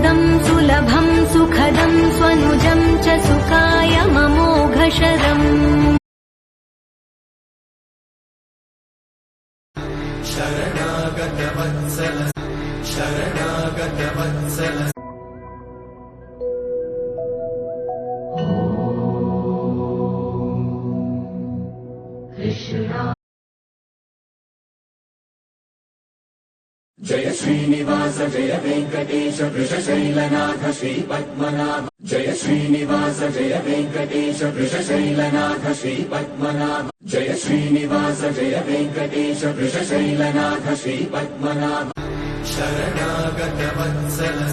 वरदं सुलभं सुखदं स्वनुजं च सुखायममोघशरम् शरणागतवत्सल शरणागतवत्सल जय श्रीनिवास जय वेंकटेश वृषशैलनाथ श्रीपद्मनाभ जय श्रीनिवास जय वेंकटेश वृषशैलनाथ श्रीपद्मनाभ जय श्रीनिवास जय वेंकटेश वृषशैलनाथ श्रीपद्मनाभ शरणागतवत्सल